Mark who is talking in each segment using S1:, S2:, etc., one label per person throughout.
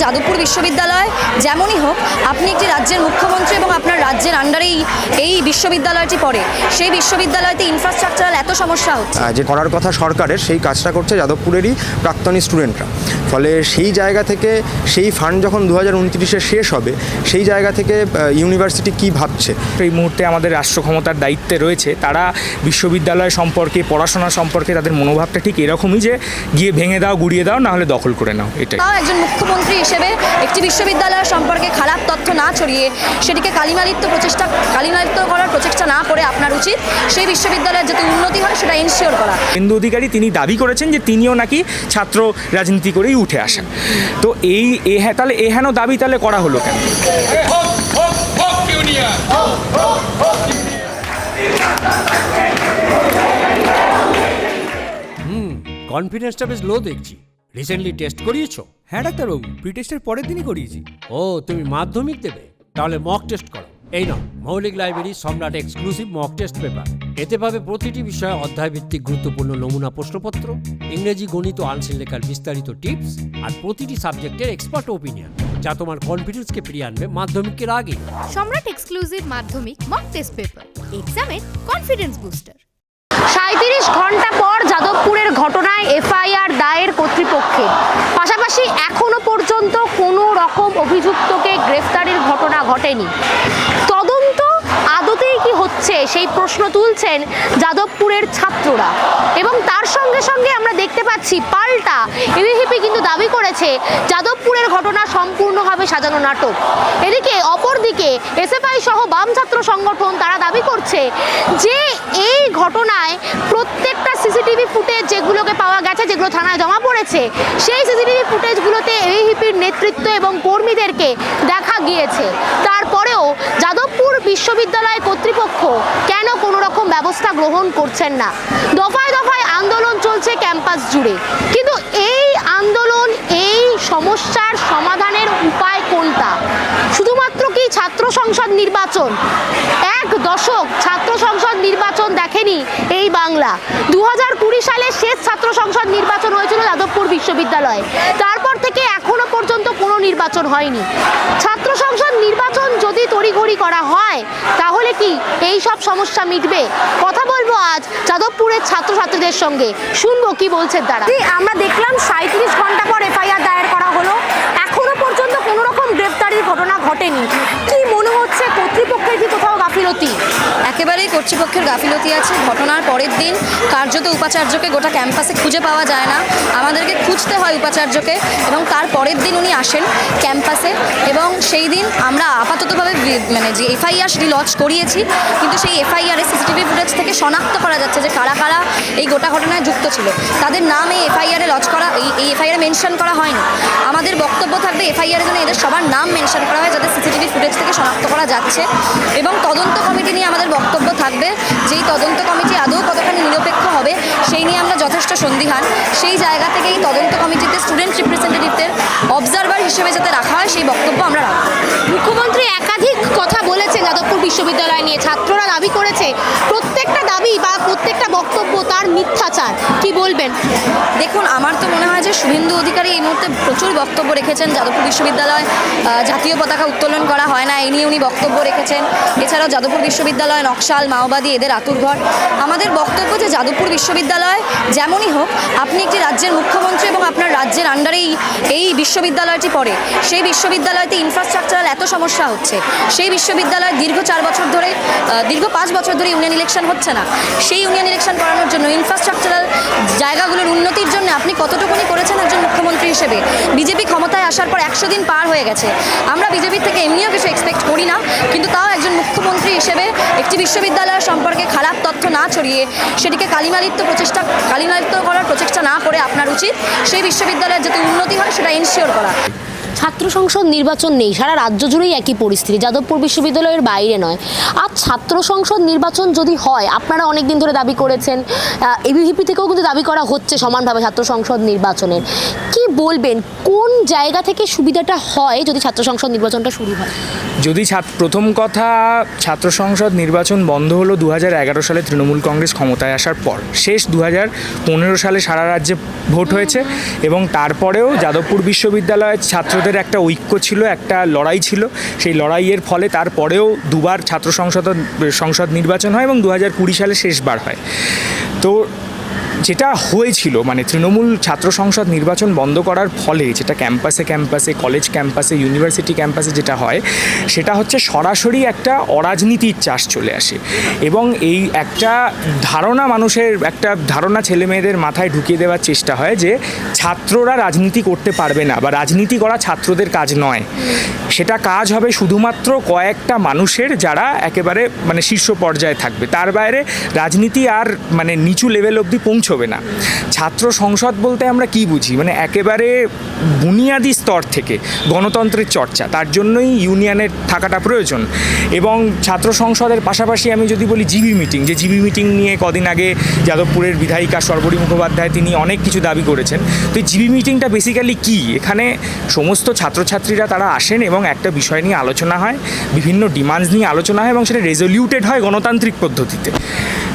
S1: যাদবপুর বিশ্ববিদ্যালয় যেমনই হোক, আপনি একটি রাজ্যের মুখ্যমন্ত্রী এবং আপনার রাজ্যের আন্ডারেই এই বিশ্ববিদ্যালয়টি পড়ে, সেই বিশ্ববিদ্যালয়তে ইনফ্রাস্ট্রাকচারাল এত সমস্যা হচ্ছে।
S2: যে করার কথা সরকারের, সেই কাজটা করছে যাদবপুরেরই প্রাক্তনী স্টুডেন্টরা। ফলে সেই জায়গা থেকে সেই ফান্ড যখন 2029-এ শেষ হবে, সেই জায়গা থেকে ইউনিভার্সিটি কি ভাবছে।
S3: এই মুহূর্তে আমাদের রাষ্ট্র ক্ষমতার দায়িত্বে রয়েছে, তারা বিশ্ববিদ্যালয় সম্পর্কে, পড়াশোনা সম্পর্কে তাদের মনোভাবটা ঠিক এরকমই যে গিয়ে ভেঙে দাও, গুড়িয়ে দাও, না হলে দখল করে নাও। এটাই
S1: একজন মুখ্যমন্ত্রী হিসেবে একটি বিশ্ববিদ্যালয় সম্পর্কে খারাপ তথ্য না ছড়িয়ে সেটিকে কালিমালিপ্ত করার প্রচেষ্টা না করে আপনার উচিত সেই বিশ্ববিদ্যালয়ের যাতে উন্নতি হয় সেটা এনশিওর করা।
S3: শুভেন্দু অধিকারী তিনি দাবি করেছেন যে তিনিও নাকি ছাত্র রাজনীতি করেই উঠে আসেন। তো তাহলে এহেন দাবি তাহলে করা হলো কেন?
S4: কনফিডেন্সটা বেশ লো দেখছি। রিসেন্টলি টেস্ট করিয়েছো?
S5: হ্যাঁ ডাক্তারবাবু, প্রি টেস্টের পরের দিনই করিয়েছি।
S4: ও, তুমি মাধ্যমিক দেবে? তাহলে মক টেস্ট করো। এই নাও মৌলিক লাইব্রেরি সম্রাট এক্সক্লুসিভ মক টেস্ট পেপার। এতে পাবে প্রতিটি বিষয়ে অধ্যায়ভিত্তিক গুরুত্বপূর্ণ নমুনা প্রশ্নপত্র, ইংরেজি, গণিত, আনসিল লেখার বিস্তারিত টিপস আর প্রতিটি সাবজেক্টের এক্সপার্ট ওপিনিয়ন, যা তোমার কনফিডেন্সকে ফিরিয়ে আনবে মাধ্যমিকের আগে।
S6: সম্রাট এক্সক্লুসিভ মাধ্যমিক মক টেস্ট পেপার, এক্সামের কনফিডেন্স বুস্টার।
S1: 37 ঘন্টা পর যাদবপুরের ঘটনায় এফআইআর দায়ের কর্তৃপক্ষের, পাশাপাশি এখনো পর্যন্ত কোনো রকম অভিযুক্তকে গ্রেফতারের ঘটনা ঘটেনি। তদন্ত আদতেই কি হচ্ছে সেই প্রশ্ন তুলছেন যাদবপুরের ছাত্ররা, এবং তার সঙ্গে সঙ্গে আমরা দেখতে পাচ্ছি পাল্টা এবিভিপি কিন্তু দাবি করেছে যাদবপুরের ঘটনা সম্পূর্ণভাবে সাজানো নাটক। এদিকে অপরদিকে এসএফআই সহ বাম ছাত্র সংগঠন তারা দাবি করছে যে এই ঘটনায় প্রত্যেকটা সিসিটিভি ফুটেজ যেগুলোকে পাওয়া গেছে, যেগুলো থানায় জমা পড়েছে, সেই সিসিটিভি ফুটেজগুলোতে এবিভিপির নেতৃত্ব এবং কর্মীদেরকে দেখা গিয়েছে। তারপরেও যাদবপুর বিশ্ববিদ্যালয় কর্তৃপক্ষ কেন কোনো রকম ব্যবস্থা গ্রহণ করছেন না? দফায় দফায় আন্দোলন চলছে ক্যাম্পাস জুড়ে, কিন্তু এই আন্দোলন, এই সমস্যার সমাধানের উপায় কোনটা? শুধুমাত্র কি ছাত্র সংসদ নির্বাচন? এক দশক ছাত্র সংসদ নির্বাচন দেখেনি এই বাংলা। 2020 সালে শেষ ছাত্র সংসদ নির্বাচন হয়েছিল যাদবপুর বিশ্ববিদ্যালয়ে, তারপর থেকে এখনো পর্যন্ত কোনো নির্বাচন হয়নি। ছাত্র সংসদ নির্বাচন যদি তড়িঘড়ি করা হয় তাহলে কি এই সব সমস্যা মিটবে? কথা বলবো আজ যাদবপুরের ছাত্রছাত্রীদের সঙ্গে, শুনবো কি বলছেন তারা। আমরা দেখলাম 37 ঘন্টা পর এফআইআর দায়ের করা হলো, এখনো পর্যন্ত কোনো রকম গ্রেফতারির ঘটনা ঘটেনি। কি মনে হচ্ছে, কর্তৃপক্ষের কি কোথাও গাফিলতি? একেবারেই কর্তৃপক্ষের গাফিলতি আছে। ঘটনার পরের দিন কার্যত উপাচার্যকে গোটা ক্যাম্পাসে খুঁজে পাওয়া যায় না, আমাদেরকে খুঁজতে হয় উপাচার্যকে, এবং তার পরের দিন উনি আসেন ক্যাম্পাসে, এবং সেই দিন আমরা আপাততভাবে যে এফআইআর সেটি লঞ্চ করিয়েছি, কিন্তু সেই এফআইআরে সিসিটিভি ফুটেজ থেকে শনাক্ত করা যাচ্ছে যে কারা কারা এই গোটা ঘটনায় যুক্ত ছিল। তাদের নাম এই এফআইআরে লঞ্চ করা, এই এফআইআরে মেনশন করা হয়নি। আমাদের বক্তব্য থাকবে এফআইআরের জন্য এদের সবার নাম মেনশন করা হয়, যাতে সিসিটিভি ফুটেজ থেকে শনাক্ত করা যাচ্ছে। এবং তদন্ত কমিটি নিয়ে আমাদের বক্তব্য থাকবে, যেই তদন্ত কমিটি আদৌ কতখানি নিরপেক্ষ হবে সেই নিয়ে আমরা যথেষ্ট সন্দিহান। সেই জায়গা থেকে এই তদন্ত কমিটিতে স্টুডেন্ট রিপ্রেজেন্টেটিভদের অবজারভার হিসেবে যাতে রাখা হয় সেই বক্তব্য আমরা রাখব। মুখ্যমন্ত্রী একাধিক কথা বলেছে যাদবপুর বিশ্ববিদ্যালয় নিয়ে, ছাত্ররা দাবি করেছে প্রত্যেকটা দাবি বা প্রত্যেকটা বক্তব্য তার মিথ্যাচার। কি বলবেন? দেখুন, আমার তো মনে হয় যে শুভেন্দু অধিকারী এই মুহূর্তে প্রচুর বক্তব্য রেখেছেন। যাদবপুর বিশ্ববিদ্যালয় জাতীয় পতাকা উত্তোলন করা হয় না, এই নিয়ে উনি বক্তব্য রেখেছেন। এছাড়াও যাদবপুর বিশ্ববিদ্যালয় নকশাল, মাওবাদী, এদের আতুরঘর। আমাদের বক্তব্য যে যাদবপুর বিশ্ববিদ্যালয় যেমনই হোক, আপনি একটি রাজ্যের মুখ্যমন্ত্রী এবং আপনার রাজ্যের আন্ডারেই এই বিশ্ববিদ্যালয়টি পড়ে, সেই বিশ্ববিদ্যালয়তে ইনফ্রাস্ট্রাকচারাল এত সমস্যা হচ্ছে। সেই বিশ্ববিদ্যালয় দীর্ঘ 5 বছর ধরে ইউনিয়ন ইলেকশন হচ্ছে না। সেই ইউনিয়ন ইলেকশন করানোর জন্য, ইনফ্রাস্ট্রাকচারাল জায়গাগুলোর উন্নতির জন্য আপনি কতটুকুনি করেছেন একজন মুখ্যমন্ত্রী হিসেবে? বিজেপি ক্ষমতায় আসার পর 100 দিন পার হয়ে গেছে। আমরা বিজেপির থেকে এমনিও কিছু এক্সপেক্ট করি না, কিন্তু তাও একজন মুখ্যমন্ত্রী হিসেবে একটি বিশ্ববিদ্যালয় সম্পর্কে খারাপ তথ্য না ছড়িয়ে সেটিকে কালিমালিপ্ত করার প্রচেষ্টা না করে আপনার উচিত সেই বিশ্ববিদ্যালয়ের যাতে উন্নতি হয় সেটা এনশিওর করা।
S7: ছাত্র সংসদ নির্বাচন নেই, সারা রাজ্য জুড়েই একই পরিস্থিতি, যাদবপুর বিশ্ববিদ্যালয়ের বাইরে নয়। আর ছাত্র সংসদ নির্বাচন যদি হয়, আপনারা অনেক দিন ধরে দাবি করেছেন, এবিভিপি থেকেও কিন্তু দাবি করা হচ্ছে সমানভাবে ছাত্র সংসদ নির্বাচনের। কি বলবেন, কোন জায়গা থেকে সুবিধাটা হয় যদি ছাত্র সংসদ নির্বাচনটা শুরু হয়?
S3: যদি প্রথম কথা, ছাত্র সংসদ নির্বাচন বন্ধ হলো 2011 সালে তৃণমূল কংগ্রেস ক্ষমতায় আসার পর। শেষ 2015 সালে সারা রাজ্যে ভোট হয়েছে, এবং তারপরেও যাদবপুর বিশ্ববিদ্যালয়ের ছাত্রদের ছাত্রদের একটা ঐক্য ছিল, একটা লড়াই ছিল। সেই লড়াইয়ের ফলে তারপরেও দুবার ছাত্র সংসদ নির্বাচন হয় এবং 2020 সালে শেষবার হয়। তো যেটা হয়েছিল মানে তৃণমূল ছাত্র সংসদ নির্বাচন বন্ধ করার ফলে যেটা ক্যাম্পাসে কলেজ ক্যাম্পাসে ইউনিভার্সিটি ক্যাম্পাসে যেটা হয় সেটা হচ্ছে সরাসরি একটা অরাজনীতির চাষ চলে আসে এবং এই একটা ধারণা ছেলেমেয়েদের মাথায় ঢুকিয়ে দেওয়ার চেষ্টা হয় যে ছাত্ররা রাজনীতি করতে পারবে না বা রাজনীতি করা ছাত্রদের কাজ নয়, সেটা কাজ হবে শুধুমাত্র কয়েকটা মানুষের যারা একেবারে মানে শীর্ষ পর্যায়ে থাকবে, তার বাইরে রাজনীতি আর মানে নিচু লেভেল অবধি পৌঁছবে না। ছাত্র সংসদ বলতে আমরা কি বুঝি, মানে একেবারে বুনিয়াদি স্তর থেকে গণতন্ত্রের চর্চা, তার জন্যই ইউনিয়নের থাকাটা প্রয়োজন। এবং ছাত্র সংসদের পাশাপাশি আমি যদি বলি জিবি মিটিং নিয়ে কদিন আগে যাদবপুরের বিধায়িকা শর্বরী মুখোপাধ্যায় তিনি অনেক কিছু দাবি করেছেন। তো এই জিবি মিটিংটা বেসিক্যালি কি, এখানে সমস্ত ছাত্রছাত্রীরা তারা আসেন এবং একটা বিষয় নিয়ে আলোচনা হয়, বিভিন্ন ডিমান্ডস নিয়ে আলোচনা হয় এবং সেটা রেজলিউটেড হয় গণতান্ত্রিক পদ্ধতিতে।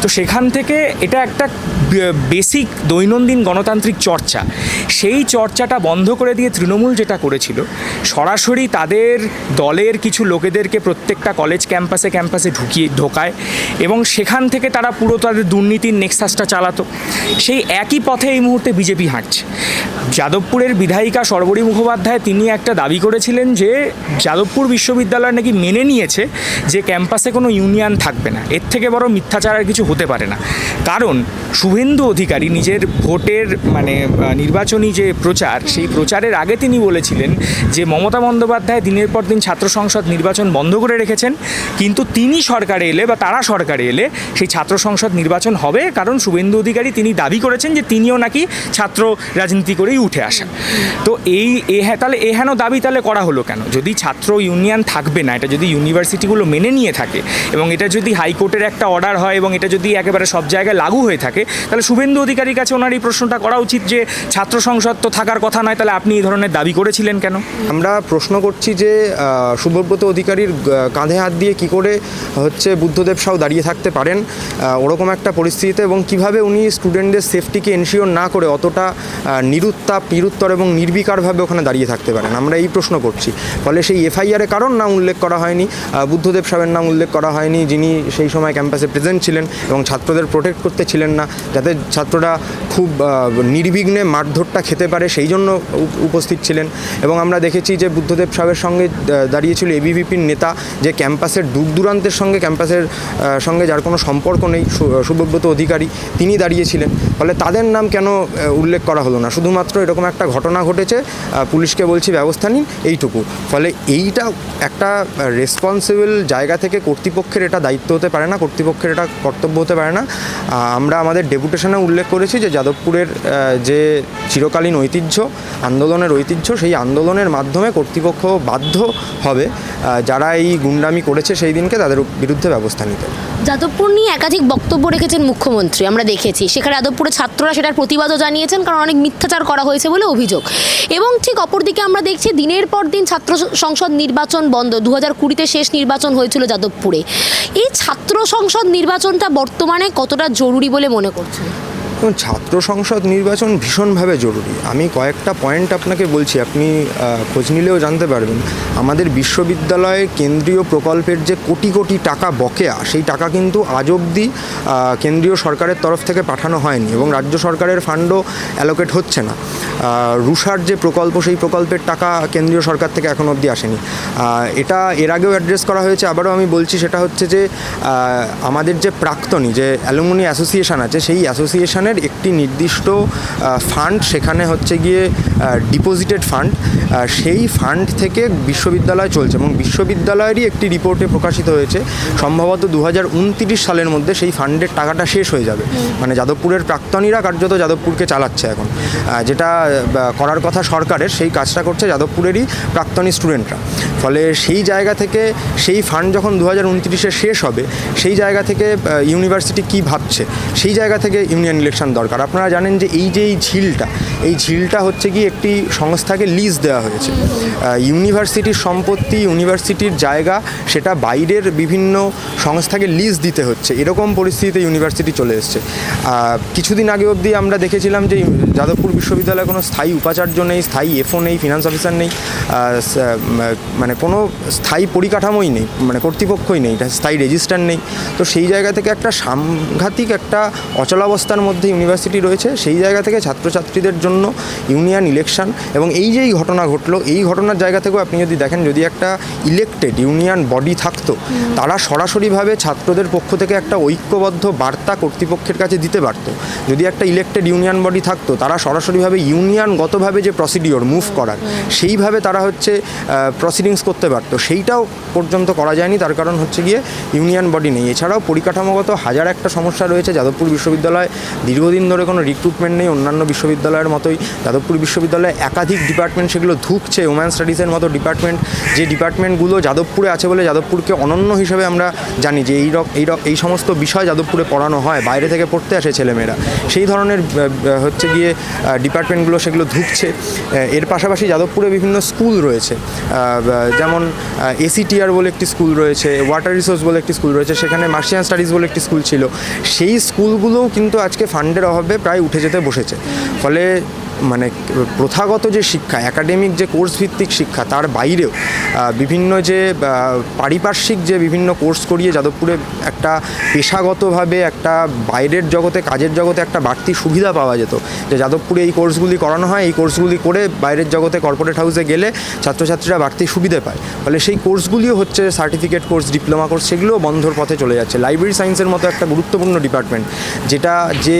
S3: তো সেখান থেকে এটা একটা বেসিক দৈনন্দিন গণতান্ত্রিক চর্চা, সেই চর্চাটা বন্ধ করে দিয়ে তৃণমূল যেটা করেছিল সরাসরি তাদের দলের কিছু লোকেদেরকে প্রত্যেকটা কলেজ ক্যাম্পাসে ঢোকায় এবং সেখান থেকে তারা পুরো তাদের দুর্নীতির নেক্সাসটা চালাতো। সেই একই পথে এই মুহূর্তে বিজেপি হাঁটছে। যাদবপুরের বিধায়িকা শর্বরী মুখোপাধ্যায় তিনি একটা দাবি করেছিলেন যে যাদবপুর বিশ্ববিদ্যালয় নাকি মেনে নিয়েছে যে ক্যাম্পাসে কোনো ইউনিয়ন থাকবে না। এর থেকে বড় মিথ্যাচার আর কিছু হতে পারে না, কারণ শুভেন্দু অধিকারী নিজের ভোটের মানে নির্বাচনী যে প্রচার সেই প্রচারের আগে তিনি বলেছিলেন যে মমতা বন্দ্যোপাধ্যায় দিনের পর দিন ছাত্র সংসদ নির্বাচন বন্ধ করে রেখেছেন, কিন্তু তিনি সরকারে এলে বা তারা সরকারে এলে সেই ছাত্র সংসদ নির্বাচন হবে, কারণ শুভেন্দু অধিকারী তিনি দাবি করেছেন যে তিনিও নাকি ছাত্র রাজনীতি করেই উঠে আসা। তো তাহলে হেন দাবি তাহলে করা হলো কেন? যদি ছাত্র ইউনিয়ন থাকবে না, এটা যদি ইউনিভার্সিটিগুলো মেনে নিয়ে থাকে এবং এটা যদি হাইকোর্টের একটা অর্ডার হয় এবং এটা যদি একেবারে সব জায়গায় লাগু হয়ে থাকে, তাহলে শুভেন্দু অধিকারীর কাছে ওনার এই প্রশ্নটা করা উচিত যে ছাত্র সংসদ তো থাকার কথা নয়, তাহলে আপনি এই ধরনের দাবি করেছিলেন কেন?
S2: আমরা প্রশ্ন করছি যে সুব্রত অধিকারীর কাঁধে হাত দিয়ে কি করে হচ্ছে বুদ্ধদেব সাউ দাঁড়িয়ে থাকতে পারেন ওরকম একটা পরিস্থিতিতে, এবং কিভাবে উনি স্টুডেন্টদের সেফটিকে এনশিওর না করে অতটা নিরুত্তর এবং নির্বিকারভাবে ওখানে দাঁড়িয়ে থাকতে পারেন, আমরা এই প্রশ্ন করছি। ফলে সেই এফআইআরে কারণ নাম উল্লেখ করা হয়নি, বুদ্ধদেব সাউয়ের নাম উল্লেখ করা হয়নি, যিনি সেই সময় ক্যাম্পাসে প্রেজেন্ট ছিলেন এবং ছাত্রদের প্রোটেক্ট করতে ছিলেন না, যাতে ছাত্ররা খুব নির্বিঘ্নে মারধরটা খেতে পারে সেই জন্য উপস্থিত ছিলেন। এবং আমরা দেখেছি যে বুদ্ধদেব সাহেবের সঙ্গে দাঁড়িয়েছিল এবিভিপির নেতা, যে ক্যাম্পাসের দূর দূরান্তের সঙ্গে সঙ্গে যার কোনো সম্পর্ক নেই, সুব্রত অধিকারী, তিনি দাঁড়িয়েছিলেন। ফলে তাদের নাম কেন উল্লেখ করা হলো না? শুধুমাত্র এরকম একটা ঘটনা ঘটেছে, পুলিশকে বলছি ব্যবস্থা নিন, এইটুকু। ফলে এইটা একটা রেসপন্সিবল জায়গা থেকে কর্তৃপক্ষের এটা দায়িত্ব হতে পারে না, কর্তৃপক্ষের এটা কর্তব্য হতে পারে না। আমরা আমাদের ডেপুটেশনে উল্লেখ করেছি যে যাদবপুরের যে চিরকালীন ঐতিহ্য, আন্দোলনের ঐতিহ্য, সেই আন্দোলনের মাধ্যমে কর্তৃপক্ষ বাধ্য হবে যারা এই গুন্ডামি করেছে সেই দিনকে তাদের বিরুদ্ধে ব্যবস্থা নিতে।
S7: যাদবপুর নিয়ে একাধিক বক্তব্য রেখেছেন মুখ্যমন্ত্রী, আমরা দেখেছি। সেখানে যাদবপুরের ছাত্ররা সেটার প্রতিবাদও জানিয়েছেন, কারণ অনেক মিথ্যাচার করা হয়েছে বলে অভিযোগ। এবং ঠিক অপরদিকে আমরা দেখছি দিনের পর দিন ছাত্র সংসদ নির্বাচন বন্ধ। 2020-তে শেষ নির্বাচন হয়েছিল যাদবপুরে। এই ছাত্র সংসদ নির্বাচনটা বর্তমানে কতটা জরুরি বলে মনে করছেন?
S2: ছাত্র সংসদ নির্বাচন ভীষণভাবে জরুরি। আমি কয়েকটা পয়েন্ট আপনাকে বলছি, আপনি খোঁজ নিলেও জানতে পারবেন। আমাদের বিশ্ববিদ্যালয়ে কেন্দ্রীয় প্রকল্পের যে কোটি কোটি টাকা বকেয়া, সেই টাকা কিন্তু আজ অবধি কেন্দ্রীয় সরকারের তরফ থেকে পাঠানো হয়নি এবং রাজ্য সরকারের ফান্ডও অ্যালোকেট হচ্ছে না। রুষার যে প্রকল্প, সেই প্রকল্পের টাকা কেন্দ্রীয় সরকার থেকে এখনো অবধি আসেনি। এটা এর আগেও অ্যাড্রেস করা হয়েছে, আবারও আমি বলছি, সেটা হচ্ছে যে আমাদের যে প্রাক্তনী যে অ্যালুমিনি অ্যাসোসিয়েশন আছে, সেই অ্যাসোসিয়েশনের একটি নির্দিষ্ট ফান্ড, সেখানে হচ্ছে গিয়ে ডিপোজিটেড ফান্ড, সেই ফান্ড থেকে বিশ্ববিদ্যালয় চলছে এবং বিশ্ববিদ্যালয়েরই একটি রিপোর্টে প্রকাশিত হয়েছে সম্ভবত 2029 সালের মধ্যে সেই ফান্ডের টাকাটা শেষ হয়ে যাবে। মানে যাদবপুরের প্রাক্তনীরা কার্যত যাদবপুরকে চালাচ্ছে এখন, যেটা করার কথা সরকারের, সেই কাজটা করছে যাদবপুরেরই প্রাক্তনী স্টুডেন্টরা। ফলে সেই জায়গা থেকে সেই ফান্ড যখন 2029-এ শেষ হবে, সেই জায়গা থেকে ইউনিভার্সিটি কি ভাবছে, সেই জায়গা থেকে ইউনিয়ন ইলেকশন ইলেকশন দরকার। আপনারা জানেন যে এই ঝিলটা হচ্ছে কি একটি সংস্থাকে লিজ দেওয়া হয়েছে। ইউনিভার্সিটির সম্পত্তি, ইউনিভার্সিটির জায়গা, সেটা বাইরের বিভিন্ন সংস্থাকে লিজ দিতে হচ্ছে, এরকম পরিস্থিতিতে ইউনিভার্সিটি চলে এসছে। কিছুদিন আগে অবধি আমরা দেখেছিলাম যে যাদবপুর বিশ্ববিদ্যালয়ে কোনো স্থায়ী উপাচার্য নেই, স্থায়ী এফও নেই, ফিনান্স অফিসার নেই, মানে কোনো স্থায়ী পরিকাঠামোই নেই, মানে কর্তৃপক্ষই নেই, স্থায়ী রেজিস্ট্রার নেই। তো সেই জায়গা থেকে একটা সাংঘাতিক একটা অচলাবস্থার মধ্যে ইউনিভার্সিটি রয়েছে। সেই জায়গা থেকে ছাত্রছাত্রীদের জন্য ইউনিয়ন ইলেকশন এবং এই যে ঘটনা ঘটলো, এই ঘটনার জায়গা থেকেও আপনি যদি দেখেন, যদি একটা ইলেক্টেড ইউনিয়ন বডি থাকতো, তারা সরাসরিভাবে ছাত্রদের পক্ষ থেকে একটা ঐক্যবদ্ধ বার্তা কর্তৃপক্ষের কাছে দিতে পারতো। যদি একটা ইলেক্টেড ইউনিয়ন বডি থাকতো, তারা সরাসরিভাবে ইউনিয়নগতভাবে যে প্রসিডিওর মুভ করার, সেইভাবে তারা হচ্ছে প্রসিডিংস করতে পারতো। সেইটাও পর্যন্ত করা যায়নি, তার কারণ হচ্ছে গিয়ে ইউনিয়ন বডি নেই। এছাড়াও পরিকাঠামোগত হাজার একটা সমস্যা রয়েছে। যাদবপুর বিশ্ববিদ্যালয় দীর্ঘদিন ধরে কোনো রিক্রুটমেন্ট নেই, অন্যান্য বিশ্ববিদ্যালয়ের মতোই যাদবপুর বিশ্ববিদ্যালয়ে একাধিক ডিপার্টমেন্ট সেগুলো ধুঁকছে। ওম্যান স্টাডিজের মতো ডিপার্টমেন্ট, যে ডিপার্টমেন্টগুলো যাদবপুরে আছে বলে যাদবপুরকে অনন্য হিসেবে আমরা জানি যে এই সমস্ত বিষয় যাদবপুরে পড়ানো হয়, বাইরে থেকে পড়তে আসে ছেলেমেয়েরা, সেই ধরনের হচ্ছে গিয়ে ডিপার্টমেন্টগুলো সেগুলো ধুঁকছে। এর পাশাপাশি যাদবপুরে বিভিন্ন স্কুল রয়েছে, যেমন এসিটিআর বলে একটি স্কুল রয়েছে, ওয়াটার রিসোর্স বলে একটি স্কুল রয়েছে, সেখানে মার্শিয়ান স্টাডিজ বলে একটি স্কুল ছিল। সেই স্কুলগুলোও কিন্তু আজকে ফান্ডের অভাবে প্রায় উঠে যেতে বসেছে। ফলে মানে প্রথাগত যে শিক্ষা, একাডেমিক যে কোর্স ভিত্তিক শিক্ষা, তার বাইরেও বিভিন্ন যে পারিপার্শ্বিক যে বিভিন্ন কোর্স করিয়ে যাদবপুরে একটা পেশাগতভাবে একটা বাইরের জগতে, কাজের জগতে একটা বাড়তি সুবিধা পাওয়া যেত, যে যাদবপুরে এই কোর্সগুলি করানো হয়, এই কোর্সগুলি করে বাইরের জগতে কর্পোরেট হাউসে গেলে ছাত্রছাত্রীরা বাড়তি সুবিধা পায়। ফলে সেই কোর্সগুলিও হচ্ছে সার্টিফিকেট কোর্স, ডিপ্লোমা কোর্স, সেগুলোও বন্ধর পথে চলে যাচ্ছে। লাইব্রেরি সায়েন্সের মতো একটা গুরুত্বপূর্ণ ডিপার্টমেন্ট, যে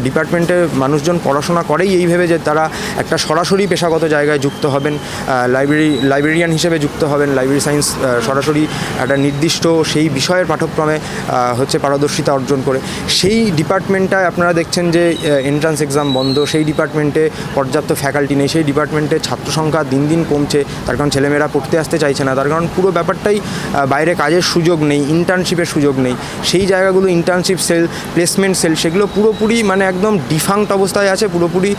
S2: ডিপার্টমেন্টে মানুষজন পড়াশোনা করেই এই ভেবে যে তারা একটা সরাসরি পেশাগত জায়গায় যুক্ত হবেন, লাইব্রেরিয়ান হিসেবে যুক্ত হবেন, লাইব্রেরি সায়েন্স সরাসরি একটা নির্দিষ্ট সেই বিষয়ের পাঠ্যক্রমে হচ্ছে পারদর্শিতা অর্জন করে, সেই ডিপার্টমেন্টটায় আপনারা দেখছেন যে এন্ট্রান্স এক্সাম বন্ধ, সেই ডিপার্টমেন্টে পর্যাপ্ত ফ্যাকাল্টি নেই, সেই ডিপার্টমেন্টে ছাত্র সংখ্যা দিন দিন কমছে, তার কারণ ছেলেমেয়েরা পড়তে আসতে চাইছে না, তার কারণ পুরো ব্যাপারটাই বাইরে কাজের সুযোগ নেই, ইন্টার্নশিপের সুযোগ নেই। সেই জায়গাগুলো ইন্টার্নশিপ সেল, প্লেসমেন্ট সেল, সেগুলো পুরোপুরি মানে একদম ডিফাঙ্ক্ট অবস্থায় আছে, পুরোপুরি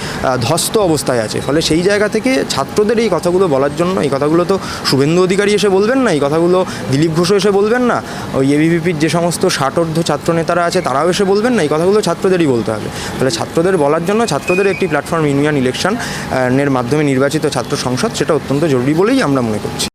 S2: ধ্বস্ত অবস্থায় আছে। ফলে সেই জায়গা থেকে ছাত্রদের এই কথাগুলো বলার জন্য, এই কথাগুলো তো শুভেন্দু অধিকারী এসে বলবেন না, এই কথাগুলো দিলীপ ঘোষও এসে বলবেন না, ওই এবিভিপির যে সমস্ত ষাটোর্ধ্ব ছাত্র নেতারা আছে তারাও এসে বলবেন না, এই কথাগুলো ছাত্রদেরই বলতে হবে। ফলে ছাত্রদের বলার জন্য ছাত্রদের একটি প্ল্যাটফর্ম ইউনিয়ন ইলেকশনের মাধ্যমে নির্বাচিত ছাত্র সংসদ, সেটা অত্যন্ত জরুরি বলেই আমরা মনে করছি।